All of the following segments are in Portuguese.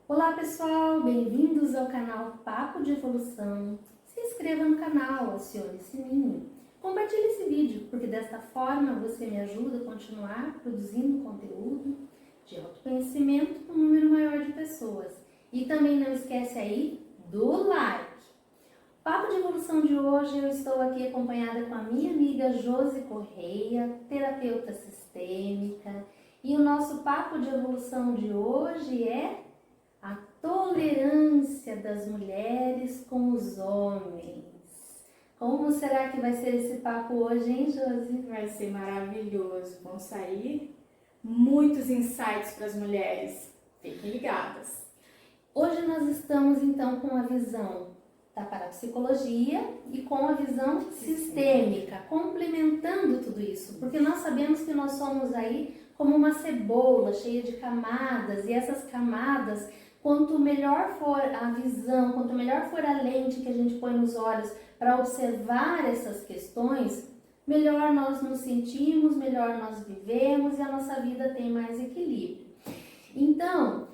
Olá pessoal, bem-vindos ao canal Papo de Evolução. Se inscreva no canal, acione o sininho. Compartilhe esse vídeo, porque desta forma você me ajuda a continuar produzindo conteúdo de autoconhecimento para um número maior de pessoas. E também não esquece aí do like. Papo de Evolução de hoje eu estou aqui acompanhada com a minha amiga Josi Correia, terapeuta sistêmica. E o nosso Papo de Evolução de hoje é a tolerância das mulheres com os homens. Como será que vai ser esse papo hoje, hein, Josi? Vai ser maravilhoso. Vão sair muitos insights para as mulheres. Fiquem ligadas. Hoje nós estamos então com a visão da parapsicologia e com a visão sistêmica, complementando tudo isso, porque nós sabemos que nós somos aí como uma cebola cheia de camadas, e essas camadas, quanto melhor for a visão, quanto melhor for a lente que a gente põe nos olhos para observar essas questões, melhor nós nos sentimos, melhor nós vivemos e a nossa vida tem mais equilíbrio. Então,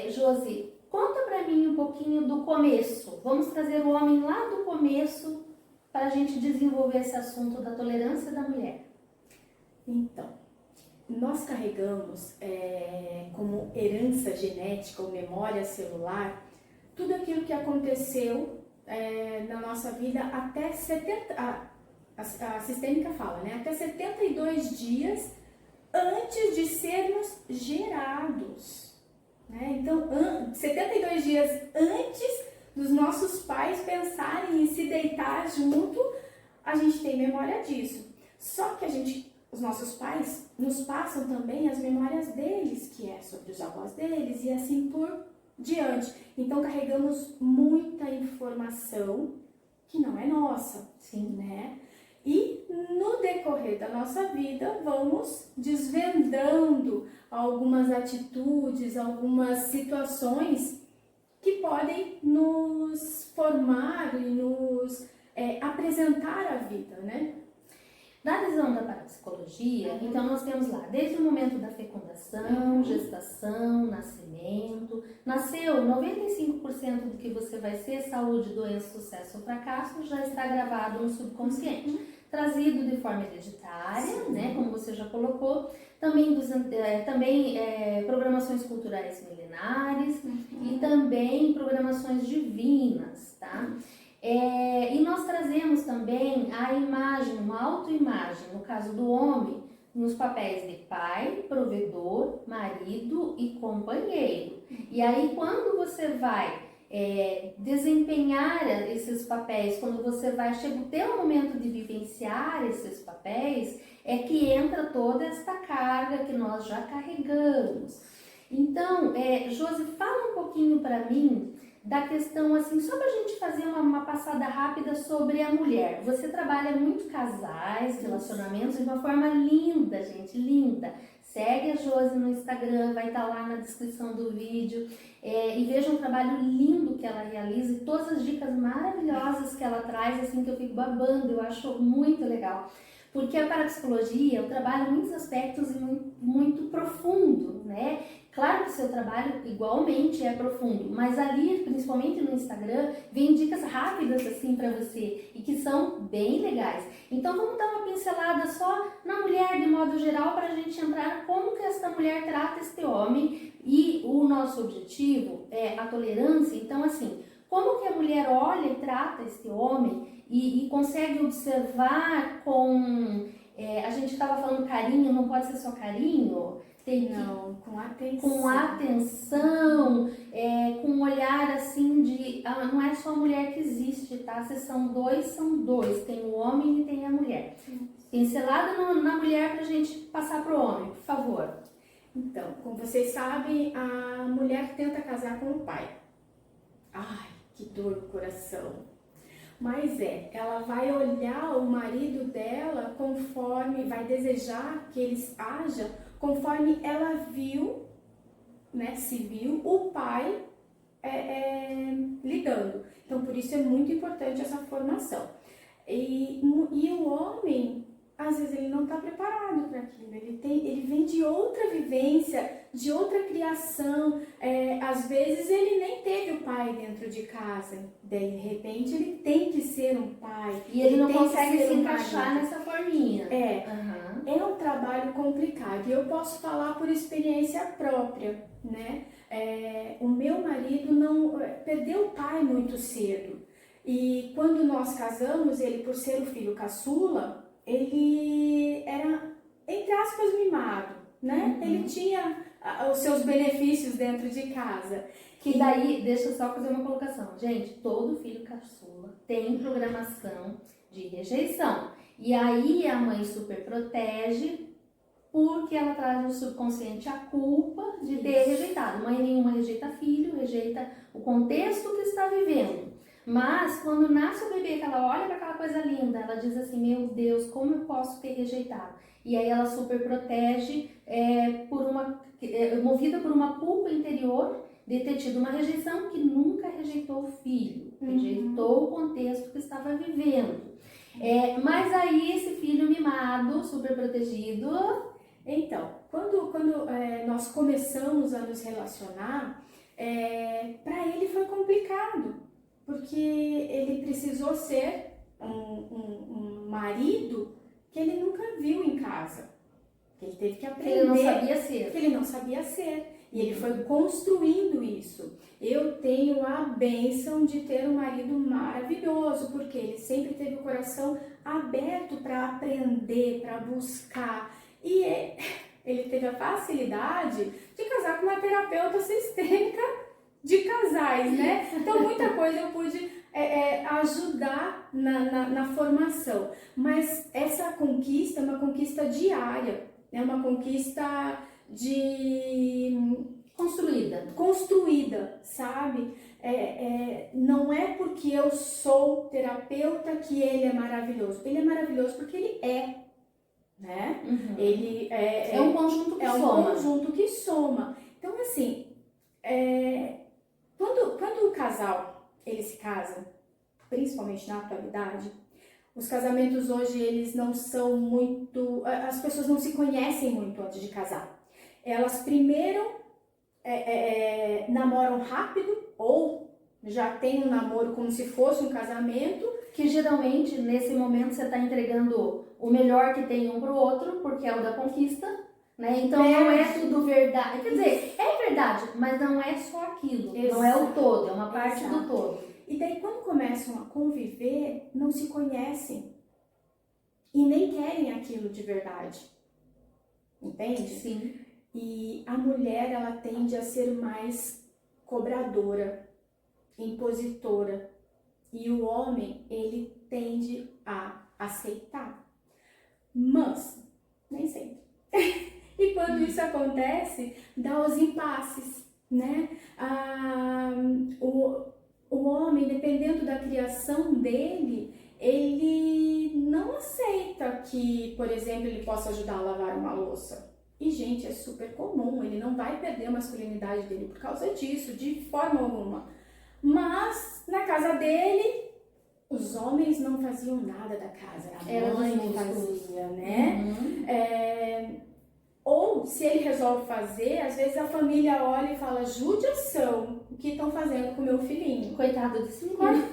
Josi, conta para mim um pouquinho do começo. Vamos trazer o homem lá do começo para a gente desenvolver esse assunto da tolerância da mulher. Então, nós carregamos como herança genética ou memória celular tudo aquilo que aconteceu na nossa vida até 70, a sistêmica fala, né? Até 72 dias antes de sermos gerados. Né? Então, 72 dias antes dos nossos pais pensarem em se deitar junto, a gente tem memória disso. Só que os nossos pais nos passam também as memórias deles, que é sobre os avós deles e assim por diante. Então carregamos muita informação que não é nossa, Sim, né? E no decorrer da nossa vida vamos desvendando algumas atitudes, algumas situações que podem nos formar e nos apresentar a vida, né? Na visão da parapsicologia, então nós temos lá, desde o momento da fecundação, gestação, nascimento, nasceu 95% do que você vai ser, saúde, doença, sucesso ou fracasso, já está gravado no subconsciente, trazido de forma hereditária, né, como você já colocou, também, programações culturais milenares e também programações divinas, tá? E nós trazemos também a imagem, uma autoimagem, no caso do homem, nos papéis de pai, provedor, marido e companheiro. E aí quando você vai desempenhar esses papéis, quando você vai chegar o teu momento de vivenciar esses papéis, é que entra toda esta carga que nós já carregamos. Então, Josi, fala um pouquinho para mim da questão, assim, só pra gente fazer uma passada rápida sobre a mulher. Você trabalha muito casais, relacionamentos de uma forma linda, gente, linda. Segue a Josi no Instagram, vai estar lá na descrição do vídeo. E veja um trabalho lindo que ela realiza e todas as dicas maravilhosas que ela traz, assim, que eu fico babando, eu acho muito legal. Porque a parapsicologia, eu trabalho muitos aspectos muito profundo, né? Claro que o seu trabalho igualmente é profundo, mas ali, principalmente no Instagram, vem dicas rápidas assim para você e que são bem legais. Então vamos dar uma pincelada só na mulher de modo geral para a gente entrar como que esta mulher trata este homem, e o nosso objetivo é a tolerância. Então assim, como que a mulher olha e trata este homem e consegue observar com... a gente estava falando carinho, não pode ser só carinho, Não, com atenção. Com atenção, com um olhar assim de... não é só a mulher que existe, tá? Se são dois, tem o homem e tem a mulher. Pincelada na mulher pra gente passar pro homem, por favor. Então, como vocês sabem, a mulher tenta casar com o pai. Ai, que dor no coração. Mas ela vai olhar o marido dela conforme, vai desejar que ele haja conforme ela viu, né, se viu o pai lidando. Então, por isso é muito importante essa formação. E o homem, às vezes ele não está preparado para aquilo, ele vem de outra vivência, de outra criação, às vezes ele nem teve o pai dentro de casa, de repente ele tem que ser um pai. E ele não consegue se encaixar nessa forminha. É um trabalho complicado e eu posso falar por experiência própria, né? O meu marido perdeu o pai muito cedo e quando nós casamos, ele por ser o filho caçula, ele era, entre aspas, mimado, né? Ele tinha os seus benefícios dentro de casa. Que daí, deixa eu só fazer uma colocação. Gente, todo filho caçula tem programação de rejeição. E aí a mãe super protege porque ela traz no subconsciente a culpa de ter rejeitado. Mãe nenhuma rejeita filho, rejeita o contexto que está vivendo. Mas quando nasce o bebê, que ela olha para aquela coisa linda, ela diz assim, meu Deus, como eu posso ter rejeitado? E aí ela super protege, movida por uma culpa interior de ter tido uma rejeição que nunca rejeitou o filho, rejeitou o contexto que estava vivendo. Mas aí esse filho mimado, super protegido... Então, quando nós começamos a nos relacionar, para ele foi complicado. Porque ele precisou ser um marido que ele nunca viu em casa. Que ele teve que aprender. Que ele não sabia ser. Que ele não sabia ser. E ele foi construindo isso. Eu tenho a bênção de ter um marido maravilhoso, porque ele sempre teve o coração aberto para aprender, para buscar. E ele teve a facilidade de casar com uma terapeuta sistêmica de casais, né? Então muita coisa eu pude ajudar na formação, mas essa conquista é uma conquista diária, é uma conquista construída, sabe? Não é porque eu sou terapeuta que ele é maravilhoso porque ele né? Ele é um conjunto que soma. Um conjunto que soma. Então assim, quando o casal ele se casa, principalmente na atualidade, os casamentos hoje eles não são muito, as pessoas não se conhecem muito antes de casar. Elas primeiro namoram rápido ou já tem um namoro como se fosse um casamento, que geralmente nesse momento você está entregando o melhor que tem um para o outro, porque é o da conquista, né? Então não é tudo verdade, quer dizer, é verdade, mas não é só aquilo, não é o todo, é uma parte do todo. E daí quando começam a conviver, não se conhecem e nem querem aquilo de verdade, entende? Sim. E a mulher, ela tende a ser mais cobradora, impositora, e o homem, ele tende a aceitar, mas nem sempre. E quando isso acontece, dá os impasses, né? O homem, dependendo da criação dele, ele não aceita que, por exemplo, ele possa ajudar a lavar uma louça. E, gente, é super comum, ele não vai perder a masculinidade dele por causa disso, de forma alguma. Mas, na casa dele, os homens não faziam nada da casa, a mãe que fazia, né? Ou, se ele resolve fazer, às vezes a família olha e fala, judiação, o que estão fazendo com o meu filhinho? Coitado desse menino.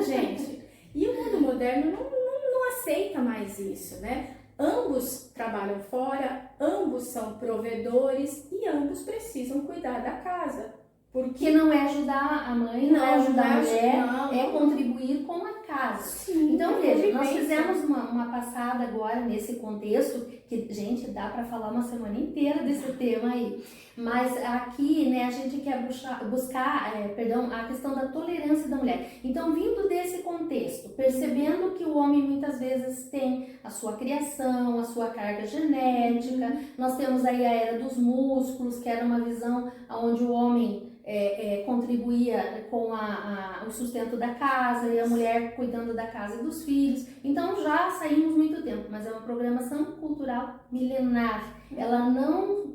Gente, e o mundo moderno não aceita mais isso, né? Ambos trabalham fora, ambos são provedores e ambos precisam cuidar da casa. Porque não é ajudar a mãe, não é ajudar a mulher, é contribuir com a casa. Sim, então, veja, nós fizemos uma passada agora nesse contexto, que, gente, dá para falar uma semana inteira desse tema aí. Mas aqui, né, a gente quer buscar a questão da tolerância da mulher. Então, vindo desse contexto, percebendo que o homem muitas vezes tem a sua criação, a sua carga genética, nós temos aí a era dos músculos, que era uma visão onde o homem contribuía com o sustento da casa e a mulher cuidando da casa e dos filhos. Então já saímos muito tempo, mas é uma programação cultural milenar. Ela não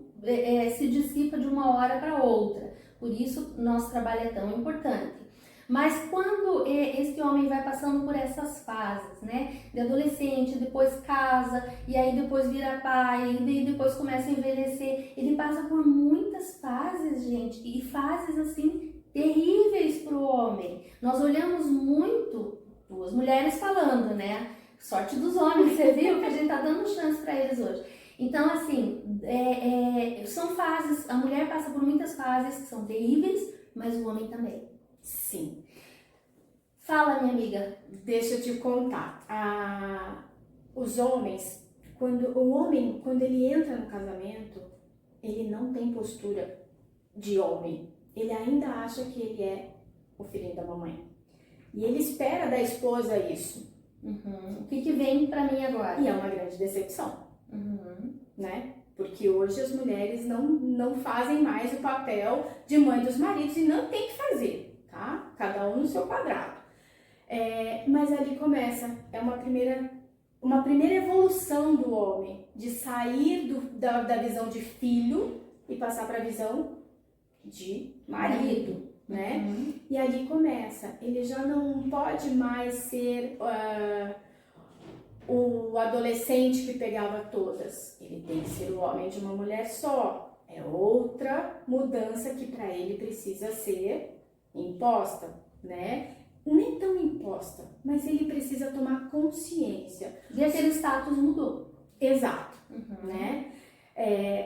se dissipa de uma hora para outra. Por isso nosso trabalho é tão importante. Mas quando esse homem vai passando por essas fases, né, de adolescente, depois casa, e aí depois vira pai, e depois começa a envelhecer, ele passa por muitas fases, gente, e fases assim terríveis para o homem. Nós olhamos muito, duas mulheres falando, né? Sorte dos homens, você viu que a gente tá dando chance para eles hoje. Então, assim, são fases, a mulher passa por muitas fases que são terríveis, mas o homem também. Sim. Fala, minha amiga. Deixa eu te contar. Os homens, quando ele entra no casamento, ele não tem postura de homem. Ele ainda acha que ele é o filhinho da mamãe. E ele espera da esposa isso. Uhum. O que vem pra mim agora? E é uma grande decepção, né? Porque hoje as mulheres não fazem mais o papel de mãe dos maridos e não tem que fazer, tá? Cada um no seu quadrado. Mas ali começa, uma primeira evolução do homem, de sair da visão de filho e passar para a visão de marido, né? E ali começa, ele já não pode mais ser o adolescente que pegava todas, ele tem que ser o homem de uma mulher só. É outra mudança que para ele precisa ser imposta, né? Nem tão imposta, mas ele precisa tomar consciência. E aquele status mudou. Exato, né?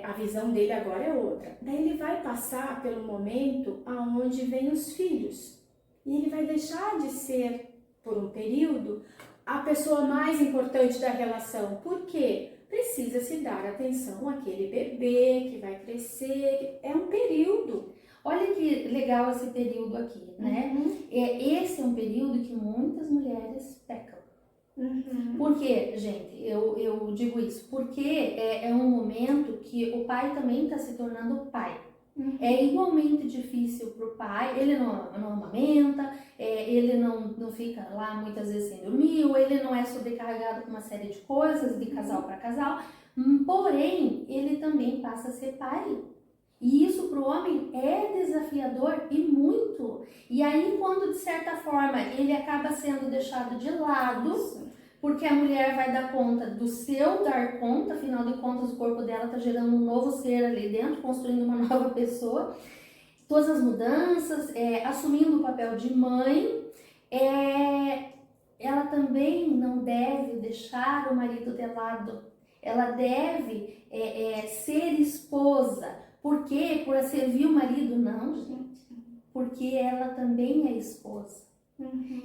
A visão dele agora é outra. Daí ele vai passar pelo momento aonde vem os filhos. E ele vai deixar de ser, por um período, a pessoa mais importante da relação. Por quê? Precisa se dar atenção àquele bebê que vai crescer. É um período. Olha que legal esse período aqui, né? Esse é um período que muitas mulheres pecam. Por quê, gente? Eu digo isso porque é um momento que o pai também está se tornando pai. É igualmente difícil para o pai, ele não amamenta, ele não fica lá muitas vezes sem dormir, ou ele não é sobrecarregado com uma série de coisas de casal para casal, porém, ele também passa a ser pai. E isso para o homem é desafiador e muito. E aí, quando de certa forma ele acaba sendo deixado de lado, porque a mulher vai dar conta do seu dar conta, afinal de contas o corpo dela está gerando um novo ser ali dentro, construindo uma nova pessoa, todas as mudanças, assumindo o papel de mãe, ela também não deve deixar o marido de lado, ela deve ser esposa. Por quê? Por servir o marido? Não, gente. Porque ela também é esposa.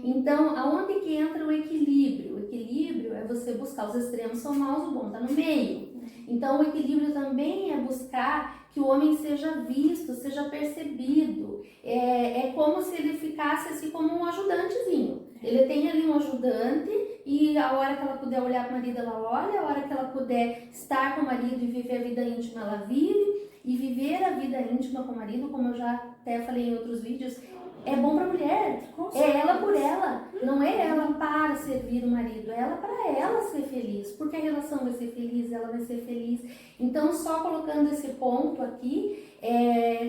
Então, aonde que entra o equilíbrio? O equilíbrio é você buscar, os extremos são maus, o bom está no meio. Então, o equilíbrio também é buscar que o homem seja visto, seja percebido. É como se ele ficasse assim como um ajudantezinho. Ele tem ali um ajudante e a hora que ela puder olhar para o marido, ela olha. A hora que ela puder estar com o marido e viver a vida íntima, ela vive. E viver a vida íntima com o marido, como eu já até falei em outros vídeos, é bom para a mulher. É ela por ela. Não é ela para servir o marido, é ela para ela ser feliz. Porque a relação vai ser feliz, ela vai ser feliz. Então, só colocando esse ponto aqui,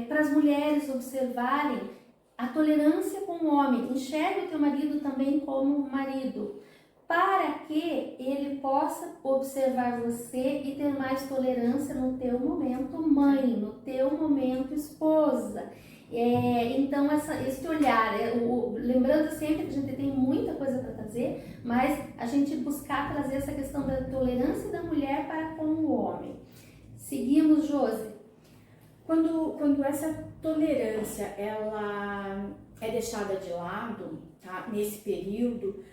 para as mulheres observarem a tolerância com o homem. Enxergue o teu marido também como marido, para que ele possa observar você e ter mais tolerância no teu momento mãe, no teu momento esposa. Então, esse olhar, lembrando sempre que a gente tem muita coisa para fazer, mas a gente buscar trazer essa questão da tolerância da mulher para com o homem. Seguimos, Josi. Quando essa tolerância ela é deixada de lado, tá? Nesse período,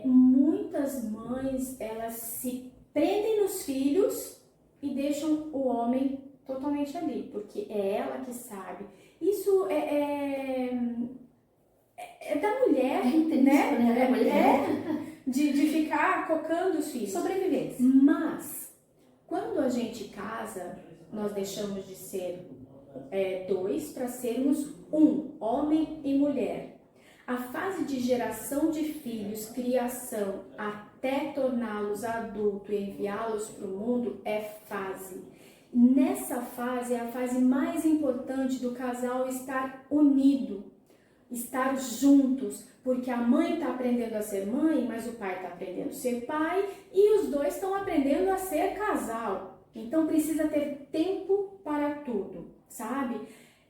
muitas mães elas se prendem nos filhos e deixam o homem totalmente ali, porque é ela que sabe. Isso é da mulher, né? Da mulher. De ficar cocando os filhos. Sobrevivência. Mas, quando a gente casa, nós deixamos de ser dois para sermos um, homem e mulher. A fase de geração de filhos, criação, até torná-los adultos e enviá-los para o mundo é fase. Nessa fase é a fase mais importante do casal estar unido. estar juntos, porque a mãe está aprendendo a ser mãe, mas o pai está aprendendo a ser pai e os dois estão aprendendo a ser casal. Então precisa ter tempo para tudo, sabe?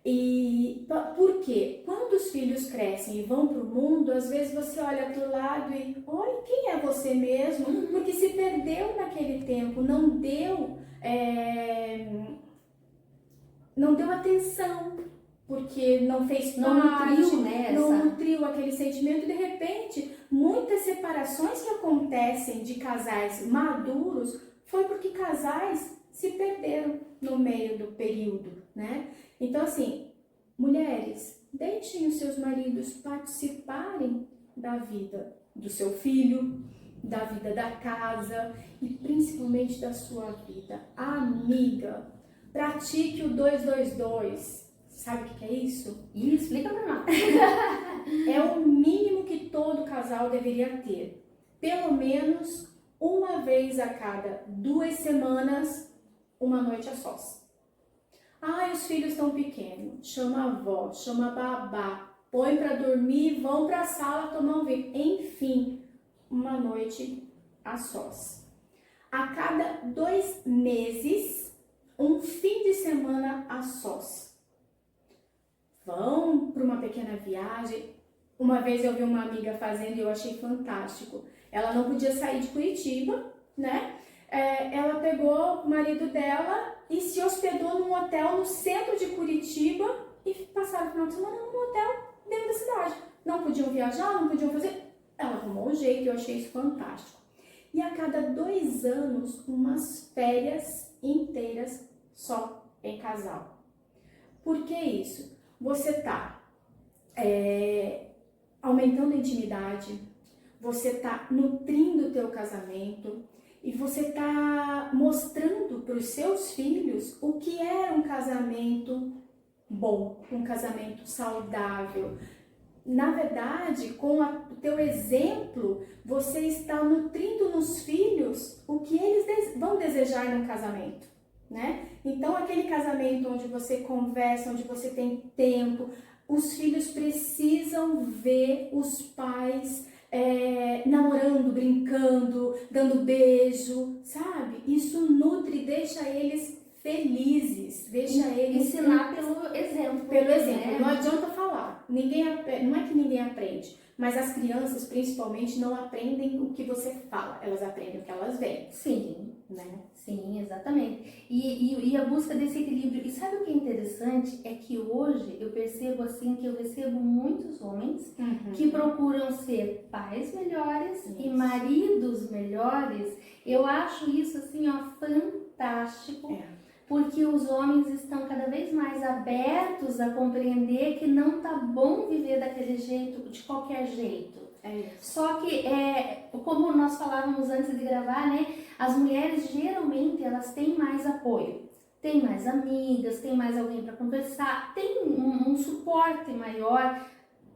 E por quê? Quando os filhos crescem e vão para o mundo, às vezes você olha para o lado e olha, quem é você mesmo? Porque se perdeu naquele tempo, não deu atenção, porque não fez parte, não nutriu aquele sentimento. De repente, muitas separações que acontecem de casais maduros foi porque casais se perderam no meio do período, né? Então, assim, mulheres, deixem os seus maridos participarem da vida do seu filho, da vida da casa e principalmente da sua vida amiga. Pratique o 222. Sabe o que é isso? Explica pra nós. É o mínimo que todo casal deveria ter. Pelo menos uma vez a cada 2 semanas, uma noite a sós. Os filhos estão pequenos. Chama a avó, chama a babá, põe para dormir, vão para a sala tomar um vinho. Enfim, uma noite a sós. A cada 2 meses, um fim de semana a sós. Vão para uma pequena viagem. Uma vez eu vi uma amiga fazendo e eu achei fantástico. Ela não podia sair de Curitiba, né? Ela pegou o marido dela e se hospedou num hotel no centro de Curitiba e passaram o final de semana num hotel dentro da cidade. Não podiam viajar, não podiam fazer. Ela arrumou um jeito e eu achei isso fantástico. E a cada 2 anos, umas férias inteiras só em casal. Por que isso? Você está aumentando a intimidade, você está nutrindo o teu casamento e você está mostrando para os seus filhos o que é um casamento bom, um casamento saudável. Na verdade, com o teu exemplo, você está nutrindo nos filhos o que eles vão desejar num casamento, né? Então, aquele casamento onde você conversa, onde você tem tempo, os filhos precisam ver os pais namorando, brincando, dando beijo, sabe? Isso nutre, deixa eles felizes, deixa eles... Ensinar pelo exemplo. Pelo exemplo, né? Não adianta falar. Não é que ninguém aprende, mas as crianças, principalmente, não aprendem o que você fala, elas aprendem o que elas veem. Sim, né? Sim, exatamente. E a busca desse equilíbrio. E sabe o que é interessante? É que hoje eu percebo assim que eu recebo muitos homens que procuram ser pais melhores e maridos melhores. Eu acho isso assim, ó, fantástico. Porque os homens estão cada vez mais abertos a compreender que não tá bom viver daquele jeito, de qualquer jeito. Só que, como nós falávamos antes de gravar, né? As mulheres geralmente elas têm mais apoio, têm mais amigas, têm mais alguém para conversar, tem um suporte maior,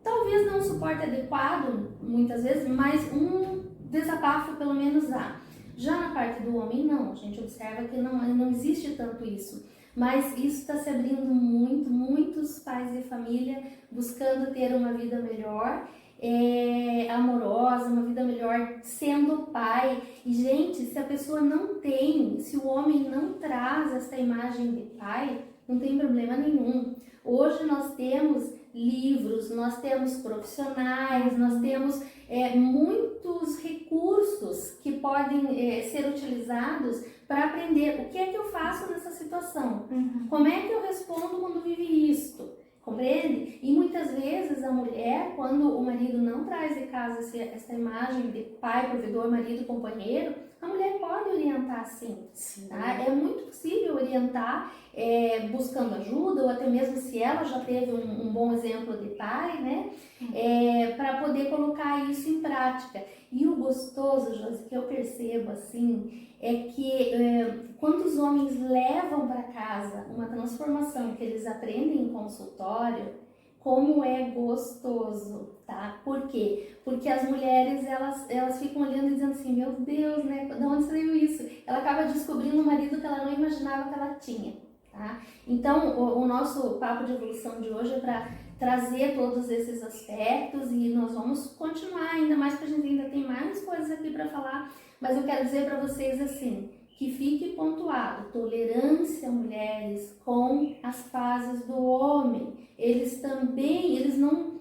talvez não um suporte adequado muitas vezes, mas um desabafo pelo menos há. Já na parte do homem não, a gente observa que não existe tanto isso, mas isso está se abrindo muito, muitos pais de família buscando ter uma vida melhor, amorosa, uma vida melhor sendo pai. E gente, se a pessoa não tem, se o homem não traz essa imagem de pai, não tem problema nenhum. Hoje nós temos livros, nós temos profissionais, nós temos muitos recursos que podem ser utilizados para aprender o que é que eu faço nessa situação, como é que eu respondo quando vive isto. Compreende? E muitas vezes a mulher, quando o marido não traz de casa essa imagem de pai, provedor, marido, companheiro, a mulher pode orientar sim. Tá? É muito possível orientar buscando ajuda, ou até mesmo se ela já teve um bom exemplo de pai, né? Para poder colocar isso em prática. E o gostoso, Josi, que eu percebo assim, é que quando os homens levam para casa uma transformação que eles aprendem em consultório, como é gostoso, tá? Por quê? Porque as mulheres, elas ficam olhando e dizendo assim, meu Deus, né? De onde saiu isso? Ela acaba descobrindo um marido que ela não imaginava que ela tinha. tá? Então, o nosso papo de evolução de hoje é para trazer todos esses aspectos e nós vamos continuar ainda mais, porque a gente ainda tem mais coisas aqui para falar, mas eu quero dizer para vocês assim, que fique pontuado, tolerância, mulheres, com as fases do homem. Eles também, eles não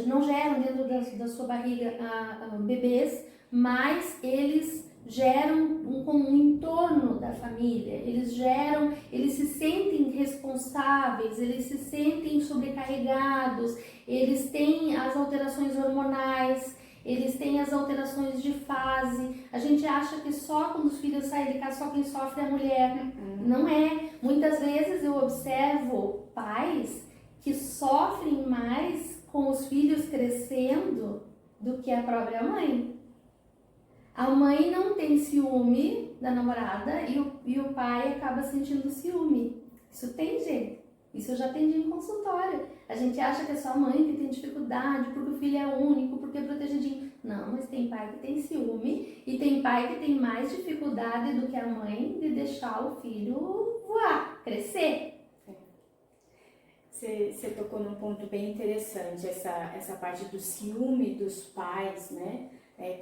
não geram dentro da sua barriga bebês, mas eles geram um entorno da família, eles se sentem responsáveis, eles se sentem sobrecarregados, eles têm as alterações hormonais, eles têm as alterações de fase. A gente acha que só quando os filhos saem de casa, só quem sofre é a mulher. Não é. Muitas vezes eu observo pais que sofrem mais com os filhos crescendo do que a própria mãe. A mãe não tem ciúme da namorada e o pai acaba sentindo ciúme. Isso tem, gente. Isso eu já atendi em consultório. A gente acha que é só a mãe que tem dificuldade, porque o filho é único, porque é protegidinho. Não, mas tem pai que tem ciúme e tem pai que tem mais dificuldade do que a mãe de deixar o filho voar, crescer. Você tocou num ponto bem interessante, essa parte do ciúme dos pais, né,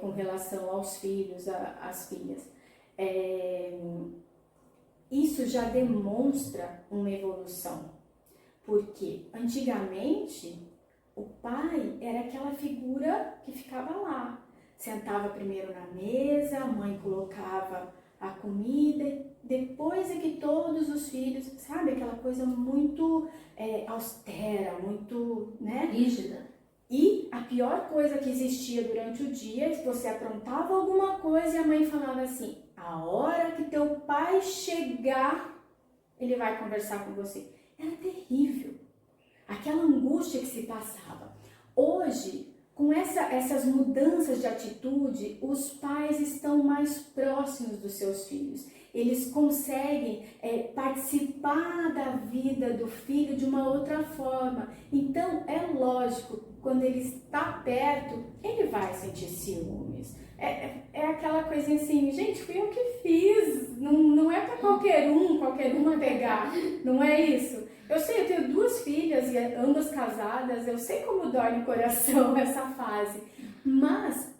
com relação aos filhos, às filhas. Isso já demonstra uma evolução, porque antigamente o pai era aquela figura que ficava lá, sentava primeiro na mesa, a mãe colocava a comida, depois é que todos os filhos, sabe, aquela coisa muito austera, muito, né? Rígida. E a pior coisa que existia durante o dia é que você aprontava alguma coisa e a mãe falava assim, a hora que teu pai chegar, ele vai conversar com você. Era terrível. Aquela angústia que se passava. Hoje, com essas mudanças de atitude, os pais estão mais próximos dos seus filhos. Eles conseguem participar da vida do filho de uma outra forma. Então, é lógico, quando ele está perto, ele vai sentir ciúmes. É aquela coisinha assim, gente, fui eu que fiz, não é para qualquer uma pegar, não é isso. Eu sei, eu tenho 2 filhas, e ambas casadas, eu sei como dói no coração essa fase, mas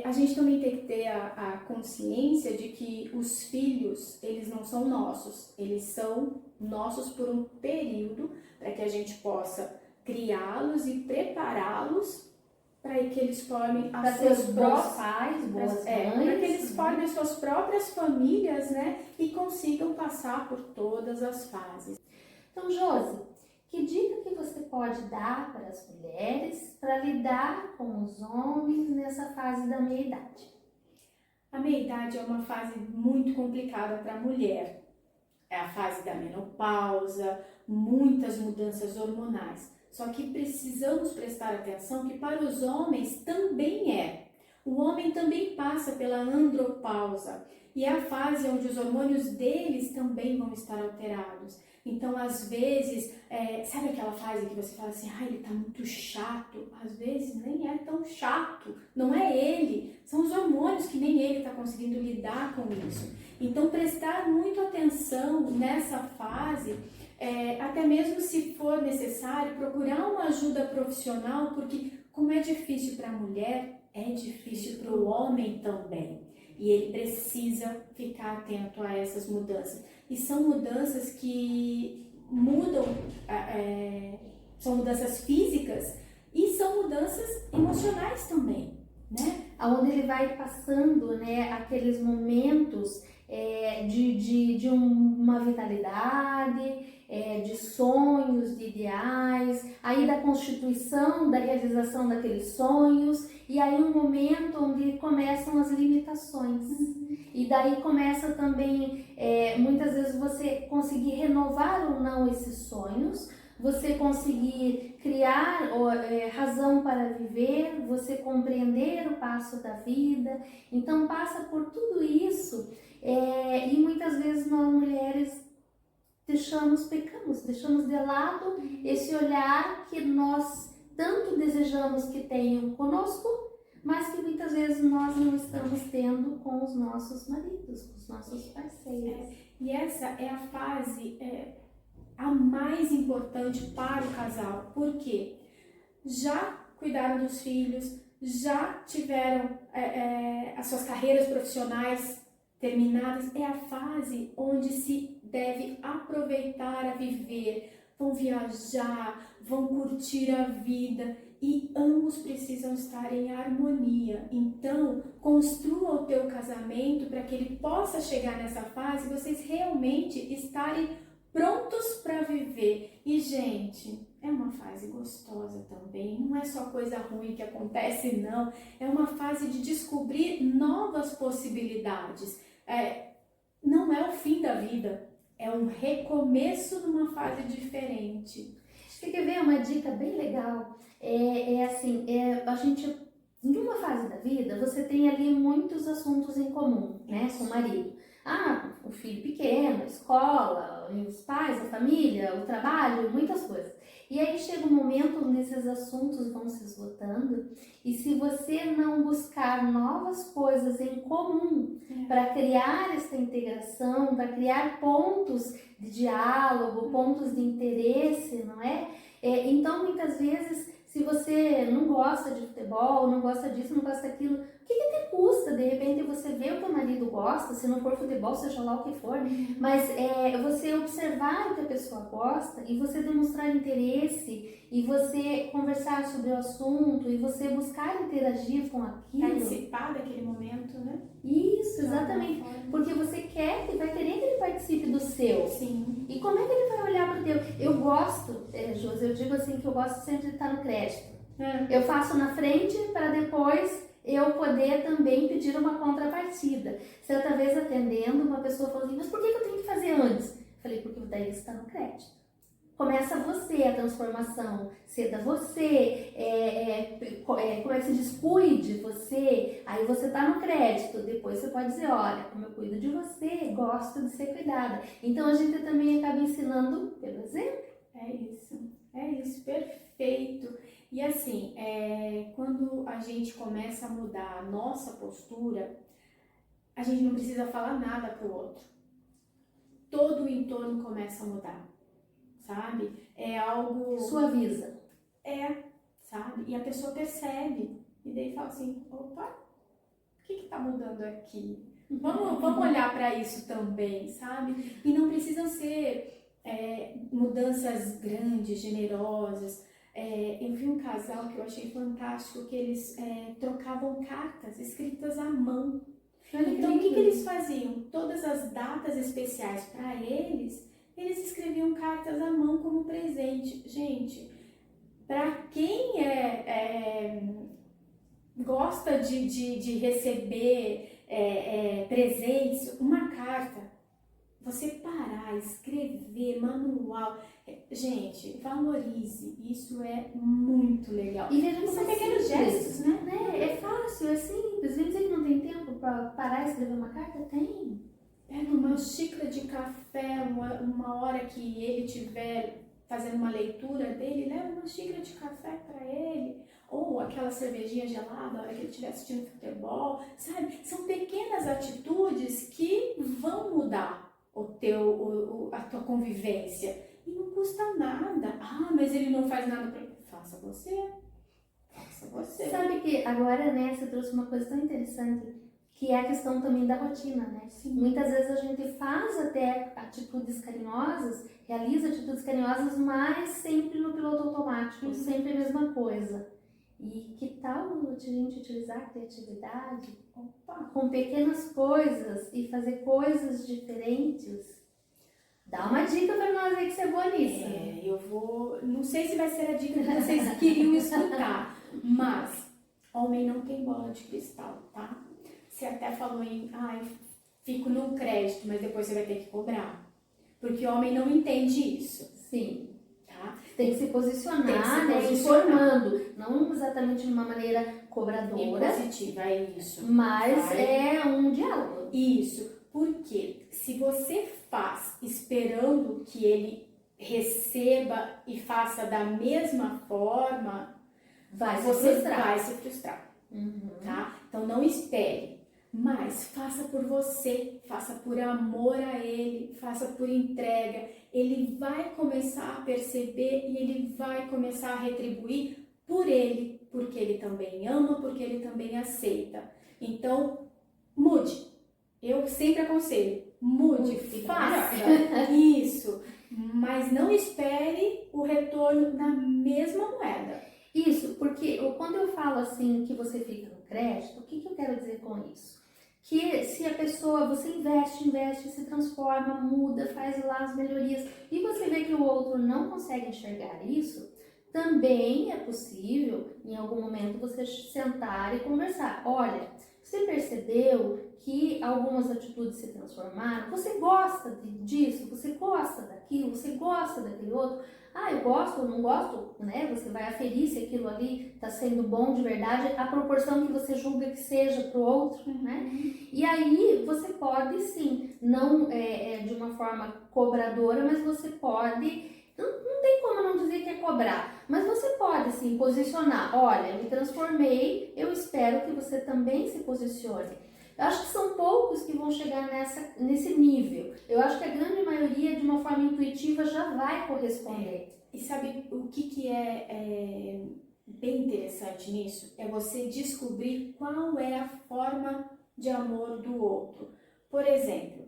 a gente também tem que ter a consciência de que os filhos, eles não são nossos, eles são nossos por um período, para que a gente possa criá-los e prepará-los para que eles formem as suas próprias pais, boas mães, para que eles formem as suas próprias famílias, né, e consigam passar por todas as fases. Então, Josi, que dica que você pode dar para as mulheres para lidar com os homens nessa fase da meia-idade? A meia-idade é uma fase muito complicada para a mulher. É a fase da menopausa, muitas mudanças hormonais. Só que precisamos prestar atenção que para os homens também é. O homem também passa pela andropausa e é a fase onde os hormônios deles também vão estar alterados. Então, às vezes, sabe aquela fase que você fala assim, ele tá muito chato? Às vezes nem é tão chato, não é ele, são os hormônios que nem ele está conseguindo lidar com isso. Então, prestar muito atenção nessa fase, até mesmo se for necessário, procurar uma ajuda profissional, porque como é difícil para a mulher, é difícil para o homem também. E ele precisa ficar atento a essas mudanças. E são mudanças que mudam, são mudanças físicas e são mudanças emocionais também, né? Onde ele vai passando, né, aqueles momentos de uma vitalidade, de sonhos, de ideais, aí da constituição, da realização daqueles sonhos, e aí um momento onde começam as limitações. E daí começa também, muitas vezes, você conseguir renovar ou não esses sonhos, você conseguir criar razão para viver, você compreender o passo da vida. Então passa por tudo isso, e muitas vezes nós mulheres deixamos de lado esse olhar que nós tanto desejamos que tenham conosco, mas que muitas vezes nós não estamos tendo com os nossos maridos, com os nossos parceiros. E essa é a fase a mais importante para o casal, porque já cuidaram dos filhos, já tiveram as suas carreiras profissionais terminadas, é a fase onde se deve aproveitar a viver, vão viajar, vão curtir a vida e ambos precisam estar em harmonia. Então, construa o teu casamento para que ele possa chegar nessa fase e vocês realmente estarem prontos para viver. E, gente, é uma fase gostosa também, não é só coisa ruim que acontece, não. É uma fase de descobrir novas possibilidades. Não é o fim da vida, é um recomeço numa fase diferente. Você quer ver uma dica bem legal? A gente, em uma fase da vida, você tem ali muitos assuntos em comum, né, com o marido. O filho pequeno, a escola, os pais, a família, o trabalho, muitas coisas. E aí chega um momento, nesses assuntos vão se esgotando, e se você não buscar novas coisas em comum para criar essa integração, para criar pontos de diálogo, pontos de interesse, não é? Então, muitas vezes, se você não gosta de futebol, não gosta disso, não gosta daquilo, o que te custa? De repente você vê o que o marido gosta, se não for futebol, seja lá o que for, mas você observar o que a pessoa gosta e você demonstrar interesse e você conversar sobre o assunto e você buscar interagir com aquilo. Participar daquele momento, né? Isso, exatamente. Porque você vai querer que ele participe do seu. Sim. E como é que ele vai olhar para o teu? Eu gosto, Josi, eu digo assim que eu gosto sempre de estar no crédito. Eu faço na frente para depois eu poder também pedir uma contrapartida. Certa vez atendendo, uma pessoa falou assim, mas por que eu tenho que fazer antes? Falei, porque daí você está no crédito. Começa você a transformação, ceda você, como é que se diz, cuide você, aí você tá no crédito, depois você pode dizer, olha, como eu cuido de você, gosto de ser cuidada. Então a gente também acaba ensinando pelo exemplo. É isso, perfeito. E assim, quando a gente começa a mudar a nossa postura, a gente não precisa falar nada pro outro. Todo o entorno começa a mudar. Sabe? É algo... Suaviza. Sabe? E a pessoa percebe. E daí fala assim, opa, o que tá mudando aqui? Vamos olhar para isso também, sabe? E não precisam ser mudanças grandes, generosas. Eu vi um casal que eu achei fantástico, que eles trocavam cartas escritas à mão. Então, o que eles faziam? Todas as datas especiais para eles escreviam cartas à mão como presente. Gente, para quem gosta de receber presentes, uma carta, você parar, escrever, manual, gente, valorize, isso é muito legal. E vejam são pequenos gestos, né? É fácil, é simples. Vem dizer que não tem tempo para parar e escrever uma carta? Tem. Pega uma xícara de café, uma hora que ele estiver fazendo uma leitura dele, leva uma xícara de café para ele, ou aquela cervejinha gelada, a hora que ele estiver assistindo futebol, sabe? São pequenas atitudes que vão mudar a tua convivência. E não custa nada. Mas ele não faz nada para mim. Faça você. Sabe que agora, né, você trouxe uma coisa tão interessante, que é a questão também da rotina, né? Sim. Muitas vezes a gente faz até atitudes carinhosas, realiza atitudes carinhosas, mas sempre no piloto automático, sempre a mesma coisa. E que tal a gente utilizar a criatividade com pequenas coisas e fazer coisas diferentes? Dá uma dica para nós aí que você é boa nisso. Não sei se vai ser a dica que vocês queriam escutar, mas homem não tem bola de cristal, tá? Você até falou fico no crédito, mas depois você vai ter que cobrar. Porque o homem não entende isso. Sim. Tá? Tem que se posicionar, né, informando. Não exatamente de uma maneira cobradora. Positiva, é isso. Mas é um diálogo. Isso. Porque se você faz esperando que ele receba e faça da mesma forma, você vai se frustrar. tá? Então não espere, mas faça por você, faça por amor a ele, faça por entrega. Ele vai começar a perceber e ele vai começar a retribuir por ele, porque ele também ama, porque ele também aceita. Então, mude. Eu sempre aconselho, mude, faça isso, mas não espere o retorno na mesma moeda. Isso, porque quando eu falo assim que você fica no crédito, o que eu quero dizer com isso? Que se a pessoa, você investe, se transforma, muda, faz lá as melhorias e você vê que o outro não consegue enxergar isso, também é possível em algum momento você sentar e conversar. Olha, você percebeu que algumas atitudes se transformaram? Você gosta disso? Você gosta daquilo? Você gosta daquele outro? Ah, eu gosto ou não gosto, né? Você vai aferir se aquilo ali está sendo bom de verdade, a proporção que você julga que seja para o outro, né? E aí você pode sim, não de uma forma cobradora, mas você pode, não tem como não dizer que é cobrar, mas você pode sim posicionar, olha, eu me transformei, eu espero que você também se posicione. Eu acho que são poucos que vão chegar nesse nível. Eu acho que a grande maioria, de uma forma intuitiva, já vai corresponder. E sabe o que é bem interessante nisso? É você descobrir qual é a forma de amor do outro. Por exemplo,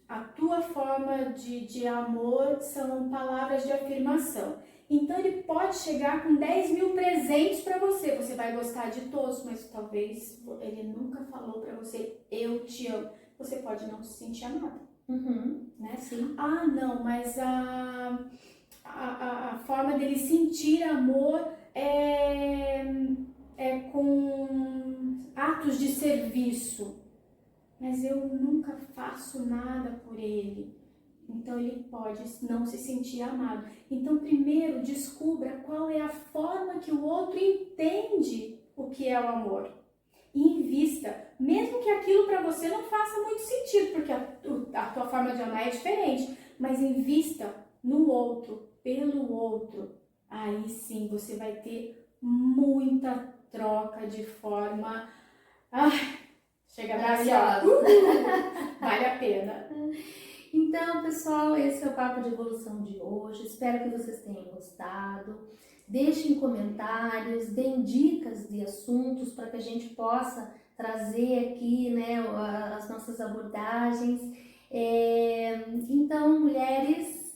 a tua forma de amor são palavras de afirmação. Então ele pode chegar com 10 mil presentes para você. Você vai gostar de todos, mas talvez ele nunca falou para você, eu te amo. Você pode não se sentir amada. Né? Sim. Ah, não, mas a forma dele sentir amor é com atos de serviço. Mas eu nunca faço nada por ele. Então ele pode não se sentir amado. Então primeiro descubra qual é a forma que o outro entende o que é o amor. E invista, mesmo que aquilo para você não faça muito sentido, porque a tua forma de amar é diferente, mas invista no outro, pelo outro. Aí sim você vai ter muita troca de forma... chega a dar assim, ó, vale a pena. Então, pessoal, esse é o Papo de Evolução de hoje. Espero que vocês tenham gostado. Deixem comentários, deem dicas de assuntos para que a gente possa trazer aqui, né, as nossas abordagens. Então, mulheres,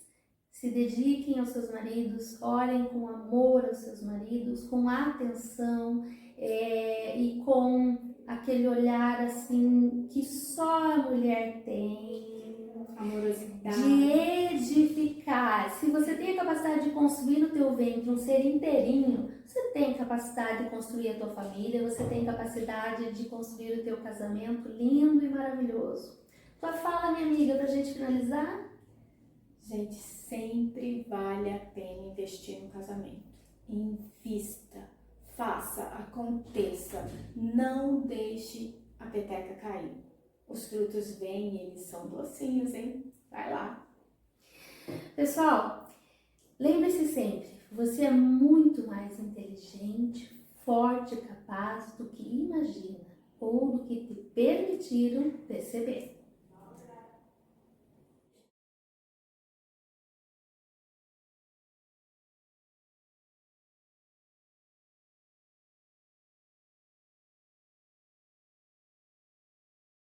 se dediquem aos seus maridos, olhem com amor aos seus maridos, com atenção e com aquele olhar assim que só a mulher tem. Amorosidade. De edificar. Se você tem a capacidade de construir no teu ventre um ser inteirinho, você tem capacidade de construir a tua família, você tem capacidade de construir o teu casamento lindo e maravilhoso. Tua fala, minha amiga, pra gente finalizar? Gente, sempre vale a pena investir no casamento. Invista, faça, aconteça. Não deixe a peteca cair. Os frutos vêm e eles são docinhos, hein? Vai lá. Pessoal, lembre-se sempre, você é muito mais inteligente, forte e capaz do que imagina ou do que te permitiram perceber.